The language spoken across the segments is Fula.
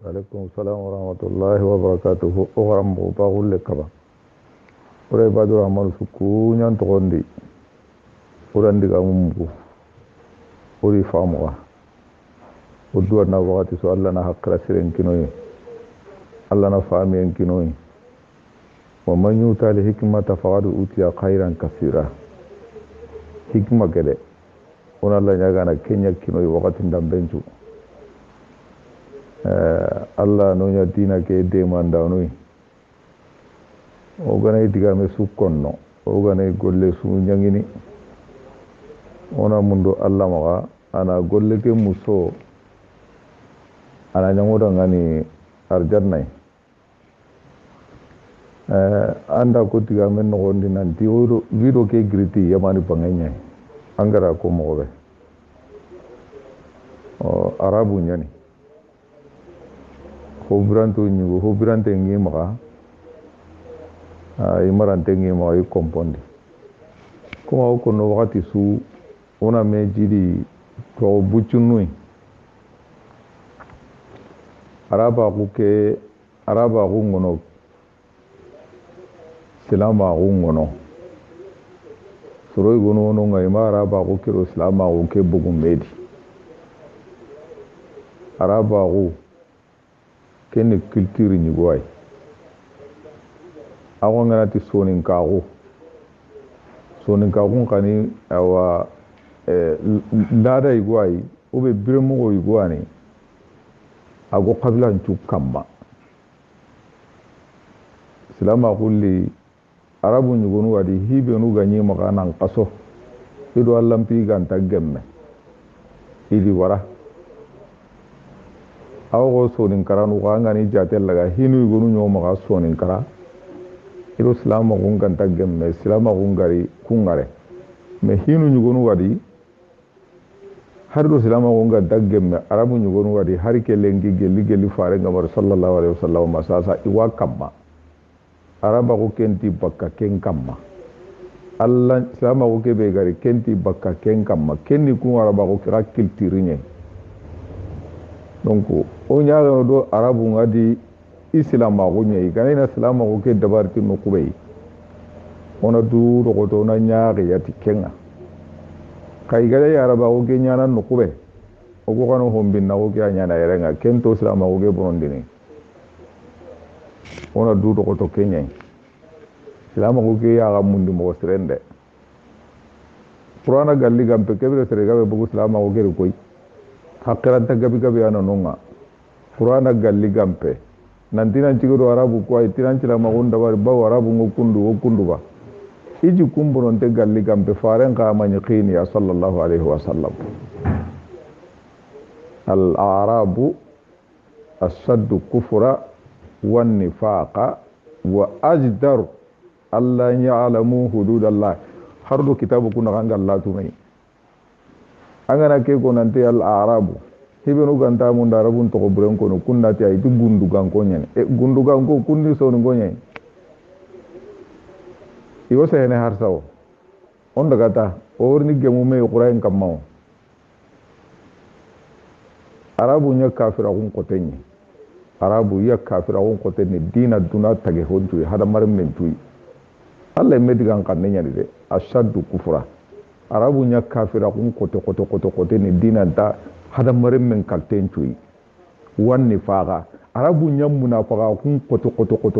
Alaikum salam wa rahmatullahi wa barakatuhu. O garam mo ba gulle kaba. Ore badu amal su kunyan to gondi. Urandi ga mumbu. Uri famuwa. Udu na wakati so Allah na hakra siren kinoyi. Allah na fami kinoyi. Wa man yuta li hikmata faqad utiya khairan kaseera. Hikma gede. Ona Allah nyaga na kenya kinoyi wakati ndambenju. Allah nonya dina ke demanda nui ogana diga me su konno ogana golle su nyangini ona mundo Allah maga ana golle ke muso ana nyangoda ngani arjanna anda ko diga men no gondi nan di odo video ke griti yamani banganya angara ko mobe arabu nyani hobiranto nyugo hobirante ngi maka imarante ngi maka kompondi kuma ko no wakati su ona me jiri to buchunui araba ku ngono silama ku ngono soro gono no ngai ma araba ku kiro silama ku ke bugu medi araba ku kene culture ni goy awo ngati sonin kago kani awa lada igwai obe biremo go igwani ago qabla nchu kamma silama kulli arabu ni gonu wadi hibe nu ganyi makanan qaso ido allampi ganta gemme idi wara awo sonin kara nu ngani jatel laga hinu gonu nyoma ga sonin kara iro islam ko ganta gemme islam ko ngari kungare me hinu nyugonu wadi hardo islam ko ganta gemme arabu nyugonu wadi har ke lengi gelli fare ngamar sallallahu alaihi wasallam masasa iwa kamma araba ko kenti bakka ken kamma Allah islam ko ke be gari kenti bakka ken kamma kenni ku araba ko kira kiltirinye donc o ñaaga do arabu ngadi islam ko ñeyi kanina islam ko ke dabarti no kubey ona du do to na ñaaga yati kenga kay gale ya araba ko ke ñana no kube o ko kanu hombin na ko ke ñana yerenga kento islam ko ke borondini ona du do to kenyay islam ko ke ya ga mundi mo srende qur'ana galli gampe kebre serega be bugu islam ko ke koy hakkaranta gabi ana nonga qur'ana galli gampe nanti nan cigodo arabu ko ay tinan cila magunda bar ba arabu ngokundu ba iji kumburon te galli gampe faren ka mani qini ya sallallahu alaihi wasallam al arabu ashaddu kufra wan nifaqa wa ajdar alla ya'lamu hududallah hardo kitabu kuna ganga latu mai angana ke ko nante al arabu hibenu ganta mun darabun to buren ko no kunna ti ay gundugan ko nyen gundugan ko kunni so no nyen iwo se ne harsawo on daga ta orni gemu me qur'an kammo arabu nya kafira kun ko tenni arabu ya kafira kun ko tenni dina duna tage hojju hada maram men tuyi Allah medigan kan ne nyade ashaddu kufra arabu nya kafira kun kote ni dinanta hada marin men kalten cuyi wanni faga arabu nya munafaqa kun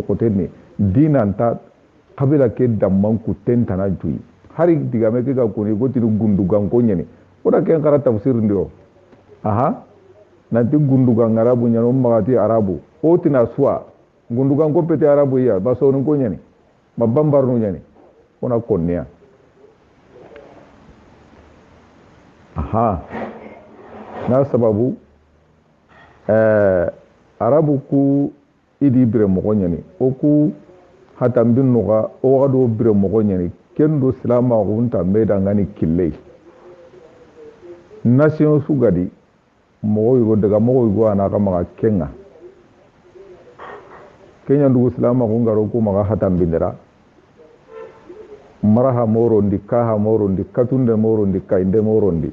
kote ni dinanta kabila ke damman ku tentana cuyi hari diga me ke ga kuni goti gundugan ko nyene oda ken kara tafsir ndio aha nanti gundugan arabu nya no magati arabu otina suwa gundugan ko pete arabu ya baso ko nyene mabambar no nyene ona konnia aha na sababu arabu ku idi bire mogo nyani o ku hatambin noga o wado bire mogo nyani kendo silama gunta meda ngani kille nation su gadi mogo yugo daga mogo yugo anaka maga kenga kenya ndugu silama gungaro ku maga hatambindira maraha morondi kaha morondi katunde morondi kainde morondi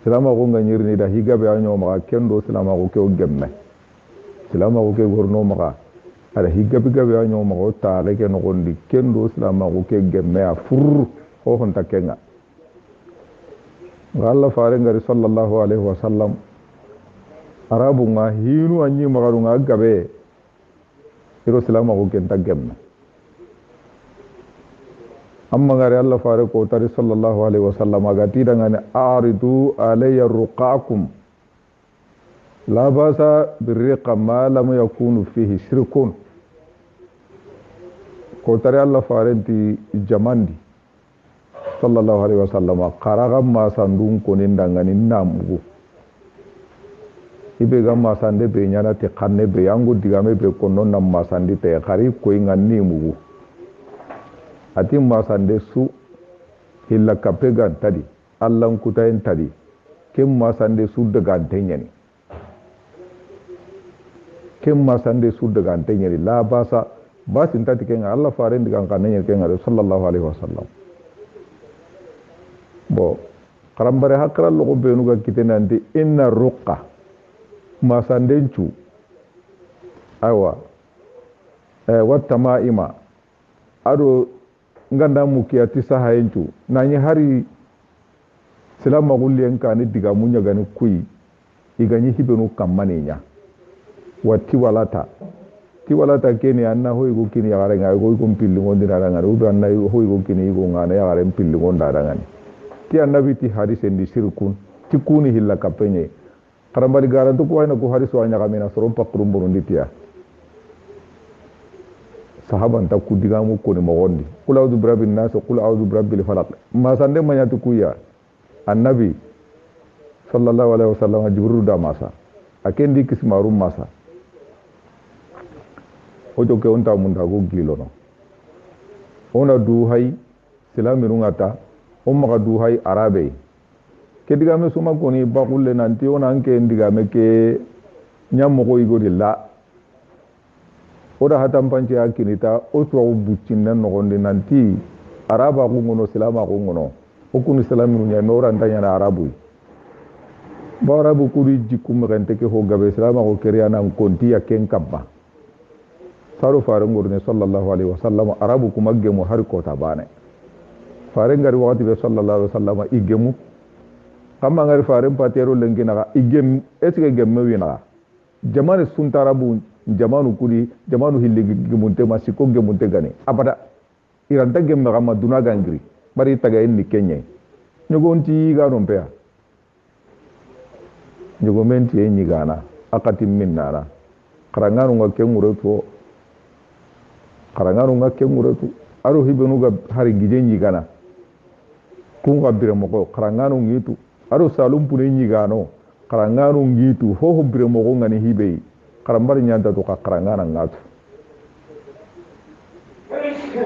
silama ko nganyirni da higabe anyo maka kendo silama ko ke o gemme silama ko ke gorno maka ada higabe gabe anyo maka ta ke no gondi kendo silama ko ke gemme a fur ho hon takenga Allah fare ngari sallallahu alaihi wasallam arabu nga hinu anyi maka nga gabe iro silama ko ken tagemme amma ngari Allah fare ko tari sallallahu alaihi wasallam agati dangane aridu alayya ruqakum la basa birriqa ma lam yakunu fihi shirkun ko tari Allah fare ti jamandi sallallahu alaihi wasallam qaraga ma sandun ko nindangani namugo ibe ga ma sande be nyana te kanne be yango digame be ko non nam ma sandi te khari ko ngani mugo ati masande su hilla kapegan tadi allan kutayen tadi kem masande su daga tenyani la basa basin tati kenga Allah faren diga kanenya kenga sallallahu alaihi wasallam bo karambare hakra logo benu ga kitenandi inna ruqqa masandenchu awa wattamaima ado nganda mukiyati sahayencu nanyi hari silama gullen kani diga munya gani kui iganyi hibenu kammaninya wati walata keni anna hoygo kini yagare ngai go ko pilli ngondi daranga udo anna hoygo kini go ngana yagare pilli ngonda daranga ti annabi ti hadis endi sirkun ti kuni hilla kapenye karambari garantu ko hayna ko hadis wa nyaga mena soron pakrum borundi tiya sahaban ta ku diga mu ko ni mogondi qul a'udhu birabbin nas qul a'udhu birabbil falaq ma sande manyatu kuya annabi sallallahu alaihi wasallam jibril da masa akendi kismarum masa ojo ke onta munda go gilono ona du hay silamiru ngata o maga du hay arabe ke diga me suma ko ni bakulle nanti ona anke diga me ke nyammo ko igodi la oda hatam panci akinita o to buccinna no gonde nanti araba ko ngono silama ko ngono o kunu silamiru nya no ranta nya arabu ba arabu kuri jikum rente ke ho gabe silama ko keriana konti ya ken kabba saru faru ngurne sallallahu alaihi wasallam arabu kuma gemu har ko ta bane faru ngari wakati be sallallahu alaihi wasallam igemu kama ngari faru patero lengina igem eske gemme wina jamane suntarabu jamanu kuri jamanu hilli gemunte masiko gemunte gane abada iranta gemme kama dunaga ngiri bari taga enni kenye nyogonti ga rompea nyogomenti enyi gana akati minnara karanganu ngake ngureto karanganu ngake ngureto aro hibenu ga hari gijenyi gana kunga bire moko karanganu ngitu aro salum pune nyi gano karanganu ngitu ho bire moko ngani hibei karambari nyanda to karangana ngatu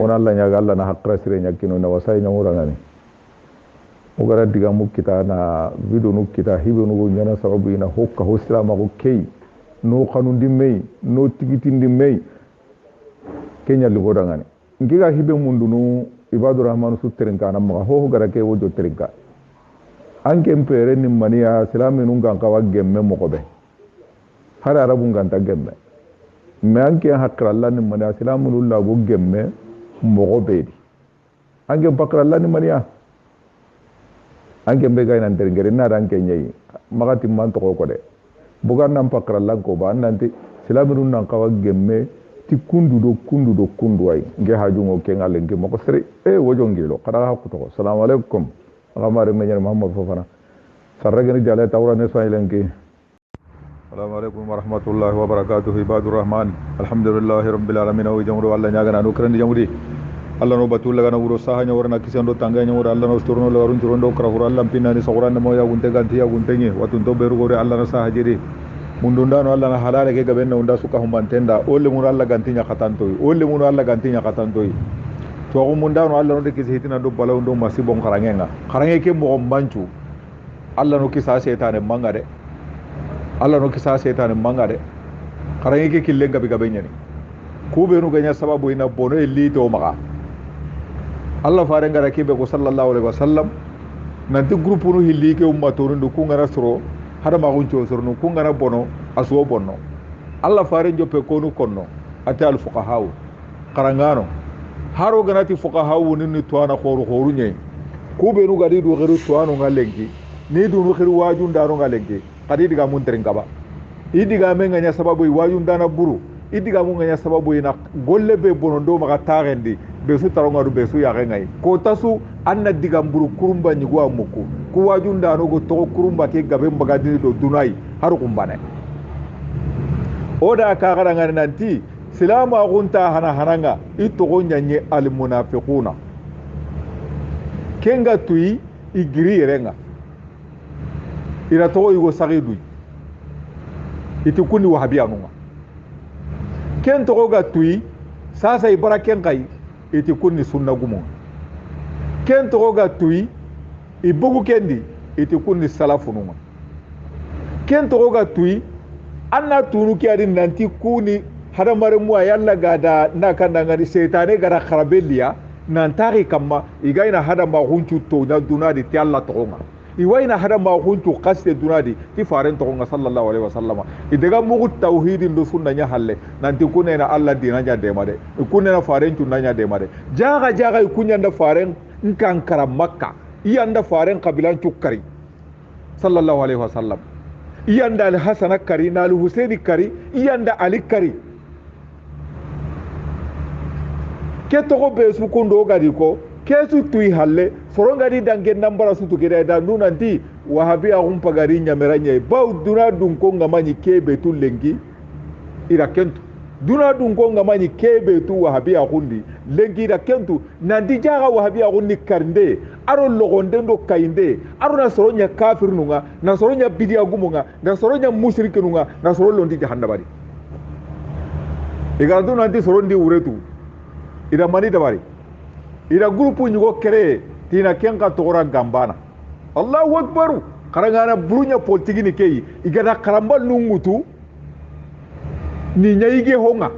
ona Allah nyaga Allah na hakra sire nyakino na wasai nyamura ngani ugara diga mukita na video nukita hibenu go nyana sababu ina hokka hoslama go kei no kanun dimmei no tigitin dimmei kenya lugoda ngani ngiga hibe mundu no ibadu rahman su terinka na ma ho gara ke wojo terinka anke mpere ni mania salami nunga kawa gemme mokobe har arabu nganta gemme me anke hakra Allah ni mania salamu lulla go gemme mokobe di anke bakra Allah ni mania anke mbega ina nderengere na ranke nyei magati man to ko de bugan nam pakra Allah ko ba nanti salamu nunga kawa gemme ti kundu do ay nge hajungo ke ngale nge mako sere wojo ngilo kada hakku to assalamu alaikum gamare meñer Muhammad Fofana sarragani jale tawra ne saylenke assalamu alaikum wa rahmatullahi wa barakatuh ibadur rahman alhamdulillahi rabbil alamin wa jamru alla nyagana no krandi jamudi alla no batul laga no wuro sahanya warna kisando tanga nyamura alla no sturno la warun turondo krahura alla pinani sawran mo ya gunte ganti ya gunte ngi watun to beru gore alla na sahajiri mundundano alla na halale ke gabenna unda suka humbantenda olle mun alla gantinya khatantoy olle mun alla gantinya khatantoy to ko mundano alla no de kisi hitina do balaw do masibon kharangenga kharange ke mo manchu alla no kisa setane mangade alla no kisa setane mangade kharange ke kille gabi gabenyani kube no ganya sababu ina bono elli to maga alla fare ngara kebe ko sallallahu alaihi wasallam nanti groupe nu hilli ke ummatorundu kungana soro hada ma guncho soro kungana bono asuo bonno alla fare joppe konu konno ate al fuqaha qarangano haro ganati fuqaha ni tuana khoru nye kube nu gadi du gheru tuano ngalengi ni du nu khiru wajun daro ngalengi kadi diga mun terin kaba idiga menga nya sababu wajun dana buru idiga mun nya sababu ina golle be bonondo maka tarendi besu taronga du besu ya ngai ko tasu anna diga buru kurumba nyigwa muku ku wajun dano go to kurumba ke gabe mbagadi do dunai haru kumbane oda ka garanga nanti silama gunta hana hananga ito nyanye al munafiquna kenga tui igiri yerenga ira to yugo sagidu iti kuni wahabia nunga ken to ga tui sasa ibara ken kai iti kuni sunna gumu ken to ga tui ibugu kendi iti kuni salafu nunga ken to ga tui anna tunu kiyari nanti kuni hada mare mu yalla gada na kanda ngari setane gara kharabeliya nan tari kamma igaina hada ma hunchu to na dunadi ti Allah tonga iwaina hada ma hunchu qaste dunadi ti faren tonga sallallahu alaihi wasallama idaga mugu tauhidin do sunna nya halle nanti kunena Allah dina nya de made kunena faren tunna nya de made jaga kunya nda faren nkan karam makka iyanda faren kabilan chukkari sallallahu alaihi wasallam iyanda al hasan kari na al husaini kari iyanda ali kari ke togo be su kundo gadi ko ke su tui halle soronga di dange nambara su tu gede da nunanti wahabi a humpa gari nyameranye baw duna dun ko ngamani kebe tu lengi ira kentu duna dun ko ngamani kebe tu wahabi a hundi lengi ira kentu nandi jaga wahabi a hundi karnde aro logonde ndo kainde aro na soronya kafir nunga na soronya bidia gumunga na soronya mushrik nunga na soro londi jahannabari igadu nanti sorondi uretu ida mani dabari ida grupu nyugo kere tina kenka togora gambana Allahu akbar karangana burunya politiki ni kei igada karambal nungutu ni nyaige honga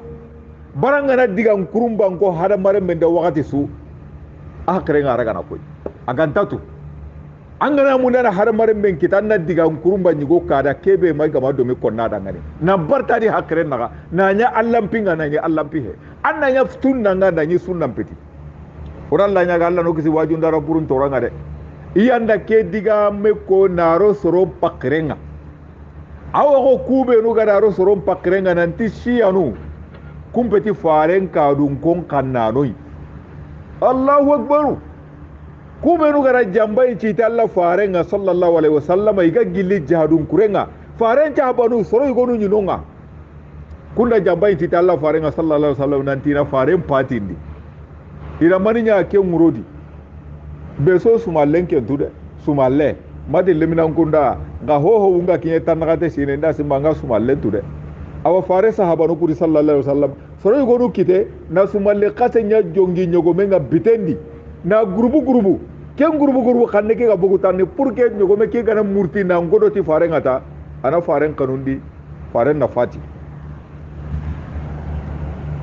barangana diga nkurumba ngo hada mare menda wakati su akere ngara kana koy agantatu angana munana hada mare men kitanna diga nkurumba nyugo kada kebe mai gama domi konna dangani na barta di hakre naga nanya allam pinga nanya allam pihe annanya tunna nganda nyi sunnan peti oralla nya galla no kisi wajun dara burun toranga de iyanda ke diga me ko naro soro pakrenga awo ko kube no gara ro soro pakrenga nanti shianu kumpeti faren ka dun kon kannanoi Allahu akbar kube no gara jambai ci ta Allah farenga sallallahu alaihi wasallam iga gilli jahadun kurenga faren ta banu soro igonu nyinonga kunda jambai ci ta Allah farenga sallallahu alaihi wasallam nanti na faren patindi ira maninya ke ngurodi beso sumallen ke tude sumalle madi leminan kunda ga hoho unga kinye tanagate sine nda simanga sumalle tude awa fare sahaba no kuri sallallahu alaihi wasallam soro igonu kite na sumalle kasenya jongi nyogo menga bitendi na gurubu ken gurubu kanne ke ga bugu tanne pour que nyogo me ke gana murti na ngodo ti fare ngata ana fare kanundi fare na fati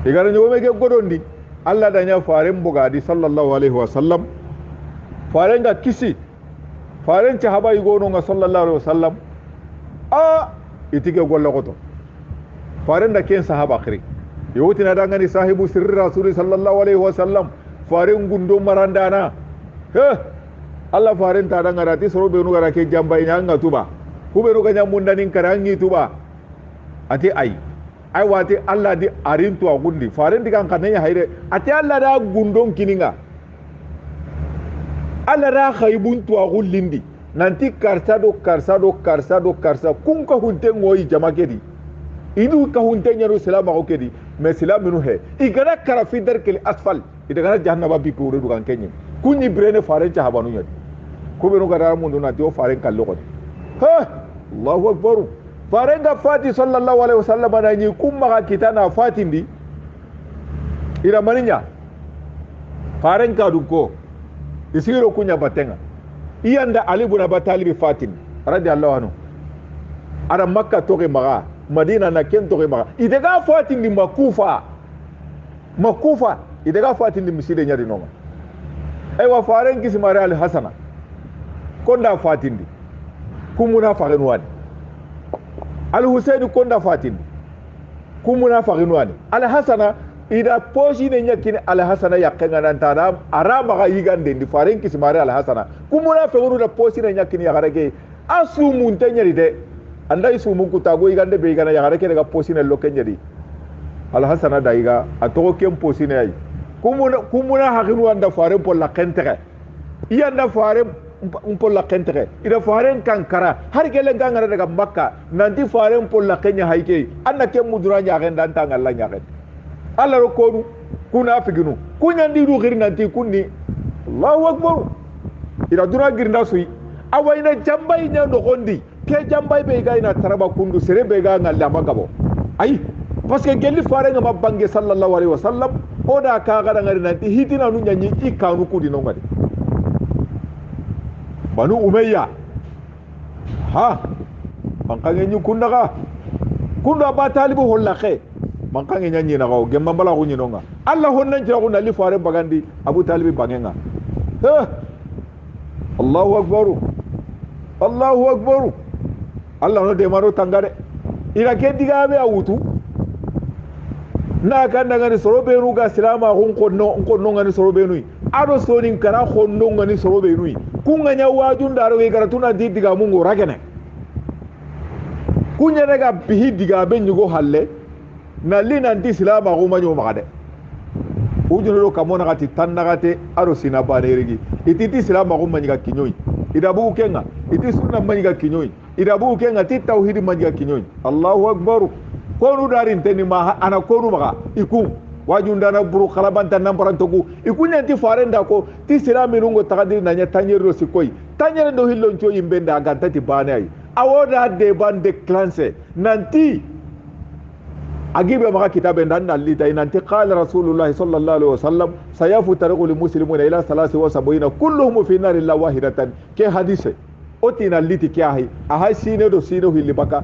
igara nyogo me ke godondi Allah danya fare mbogadi sallallahu alaihi wasallam fare nga kisi fare ci haba igono nga sallallahu alaihi wasallam a itige golla goto fare nda ken sahaba khiri yowtina dangani sahibu sirri rasul sallallahu alaihi wasallam fare ngundo marandana he Allah fare ta dangara ti soro be no gara ke jamba ina nga tuba kube no ganya mundanin karangi tuba ati ai wati Allah di arintu agundi fare dikan kanenya haire ati Allah da gundon kininga Allah da khaybun tu agullindi nanti karsa kun ka hunte ngoyi jamakedi idu ka hunte nyaru salama ko kedi me salaminu he igara karafi darkel asfal idagara jahannaba bi ko redu kan kenyi kunyi brene fare cha habanu nyadi ko be no gara mundu na dio fare kallo ko ha Allahu akbar fare nga fati sallallahu alaihi wasallam na nyi kumma ka kitana fatindi ira maninya fare ka duko isiro kunya batenga iyanda ali ibn abi talib fatin radiyallahu anhu ara makka toge maga madina na ken toge maga idega fatindi makufa idega fatindi miside nyadi noma aywa faren kisimare al hasana konda fatindi kumuna faginwani al husaini konda fatindi kumuna faginwani al hasana ida poshi ne nyakini al hasana yakkenga nan tada araba ga yigande ndi faren kismare al hasana kumuna feguru da poshi ne nyakini yagareke asu muntenya de anda isu mun kutago yigande be yigana yagareke daga poshi ne lokenya al hasana daiga atoko kem poshi ne ay kumuna haginwan da faren polla kentere iyanda faren polla kentere ida faren kankara har gele gangara daga makka nanti faren polla kenya haike anna kem mudura nyagen dan tangalla nyagen alla ro kodu kuna figinu kunyandi du gir nanti kunni allahu akbar ida dura girnda suyi awayna jambay nya no gondi ke jambay be ga ina taraba kundu sere be ga ngalla magabo ay parce que gelli faren ma bange sallallahu alaihi wasallam oda ka ga ngari nanti hitina nu nyanyi ikanu kudi no ngadi banu umayya ha man kange nyu kundaga kunda ba talibu hollaxe man kange nyanyi na gaw gemma bala ko nyinonga allah honnan jira ko nali fare bagandi abu talibi bangenga ha allahu akbar allahu akbar allah no de maro tangare ira ke diga be awutu na kan daga ni sorobe ruga silama hun konno ngani sorobe nui ado sonin kara honno ngani sorobe nui kunga nya wajun daro we garatuna diga mungo ragene kunya daga bihi diga ben nyugo halle na lina ndi silama ko manyo magade ujuno kamona gati tannagate ado sina banerigi ititi silama ko manyiga kinyoyi idabu kenga iti sunna manyiga kinyoyi idabu kenga ti tauhid manyiga kinyoyi allahu akbar konu darin teni ma ana konu maga iku wajunda na buru kalabanta namparantoku ikunya ti farenda ko ti silami nungo takadiri nanya tanyero sikoi tanyere do hillo ncho yimbenda aganta ti bane ay awoda de bande clanse nanti agibe maga kitabe ndanna lita nanti qala rasulullah sallallahu alaihi wasallam sayafu tariqu lil muslimina ila 73 kulluhum fi nar illa wahidatan ke hadise otina liti kyahi aha sine do sino hilibaka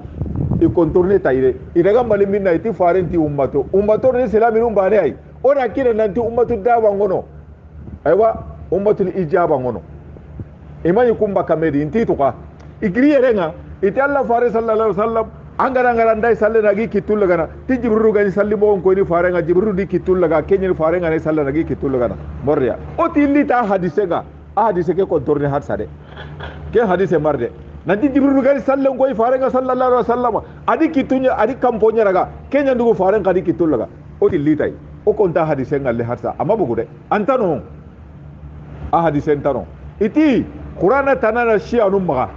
i contourner tayre iraga malimina iti farenti ummato ne silami bane ay ona kire nanti ummatu dawa ngono aywa ummatul ijaba ngono imani kumba kamedi inti tuka igriye renga iti allah fare sallallahu alaihi wasallam angara ndai salle nagi kitul lagana ti jibril gani salli bo ko ni fare nga jibril di kitul laga kenyi fare nga ne salle nagi kitul lagana morya oti lita hadise ga hadise ke contourner har sade ke hadise marde nanti jibril gani salle ko fare nga sallallahu alaihi wasallam adi kitunya adi kamponya raga kenya ndugo fare nga di kitul laga oti lita o konta hadise ngalle harsa amma bugude antano hadise antano iti qur'ana tanana shi'anu maga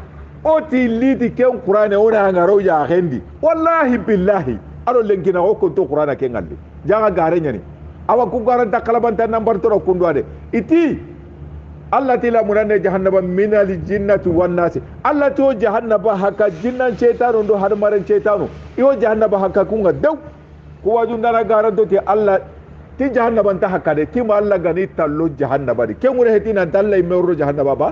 oti liti ken qur'ana ona ngaro ya gendi wallahi billahi ado lenkina o ko to qur'ana ken ngalli jaga gare nyani awa ku garanta kalabanta number to kundu ade iti allah tila munane jahannaba minal jinnati wan nas allah to jahannaba haka jinnan shaytanu ndo har maran shaytanu iyo jahannaba haka kunga daw ko wajun dana garanto ti allah ti jahannaba ta haka de ti ma allah gani tallo jahannaba de ken wure hetina talla imero jahannaba ba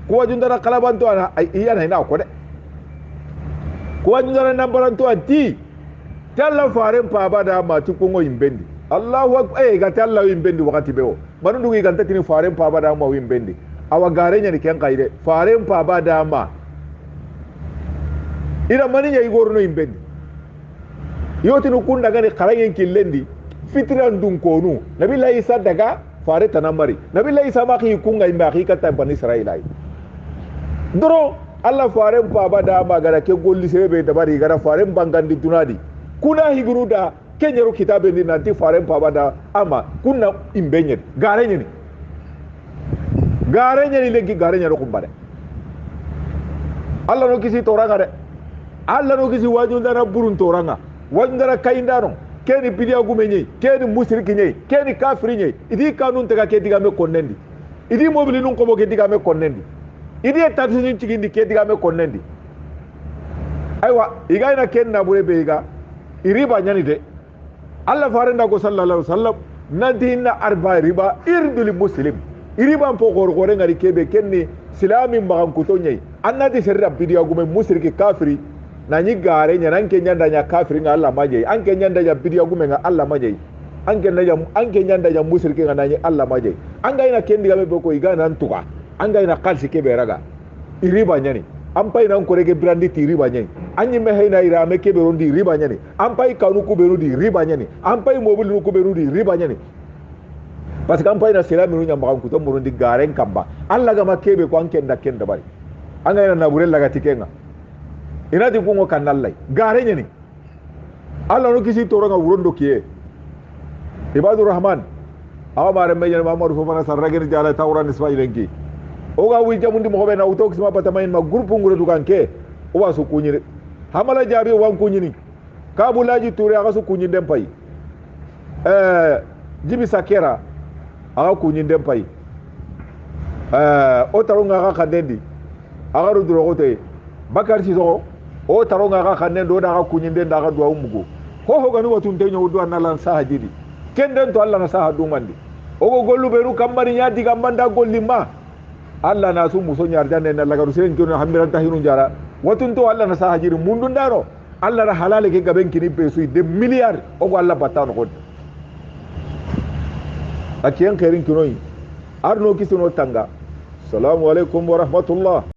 ko wajundara kalabanto ana iya na ina ko de ko wajundara nambaranto anti talla faren pa bada ma tu ko imbendi allahu akbar ga talla imbendi wakati bewo manundu gi ganta tini faren pa bada ma imbendi awa garenya ni ken kaide faren pa bada ma ira mani nya igorno imbendi yotinu kunda gani karayen killendi fitran dun konu nabillahi sadaka fare tanamari nabillahi samaki kunga imba hakikata ban israilai doro allah faren baba da magana ke golli sebe da bari gara faren bangandi dunadi kuna higuru da kenyero kitabe ni nanti faren baba da ama kuna imbenye garenye ni legi garenye ro kumbare allah no kisi toranga de allah no kisi wajunda na burun toranga wajunda kaindano keni bidia gumenye keni musriki nye keni kafiri nye idi kanun tega ke diga me konnendi idi mobili nun ko ke diga me konnendi idi taxi ni cigindi ke diga me konnendi aywa igaina ken na bure be iga iriba nyani de allah farenda ko sallallahu alaihi wasallam nadina arba riba irdul muslim iriba po gore ngari kebe kenni silami magan kutonye annati serra bidia gumen musriki kafiri nanyi gare nya nan kenya ndanya kafiri nga Allah maje an kenya ndanya bidiya gume nga Allah maje an kenya ndanya musirki nga nanyi Allah maje an ga ina kendi ga be ko iga nan tuka an ga ina kalsi ke be raga riba nyani ampai nan korege brandi ti riba nyani anyi me hayna ira me kebe rondi riba nyani ampai kanu ku beru di riba nyani ampai mobil ku beru di riba nyani parce que ampai na sera minu nyamba kan kuto murundi garen kamba alla ga makebe ko anken da ken da bari an ga na burel laga tikenga ina di kungo kanallai gare nyani alla no kisi toro nga wurondo kiye ibadur rahman awa mare me nyane mamadou fofana sarrageni jala tawra nisfa ilenki o ga wi jamundi mo be na utok sima patamain ma groupe ngure dukanke o wa su kunyire hamala jabi wan kunyini kabulaji ture aga su kunyin dem pay jibi sakera aga kunyin dem pay o taronga aga kadendi aga rudro gote bakar ci so o taronga aga kanen do da aga kunyin den da aga do umugo ho ganu watun tenyo do na lan sahajidi kenden to Allah na sahadu mandi o go gollu beru kambari nya diga manda gollima Allah na su muso nyarjane na lagaru sen jono hamiran tahinu jara watun to Allah na sahajiri mundun daro Allah ra halale ke gaben kini pesu de milliard o go Allah batano ko akiyan kairin kinoi arno kisuno tanga assalamu alaikum wa rahmatullah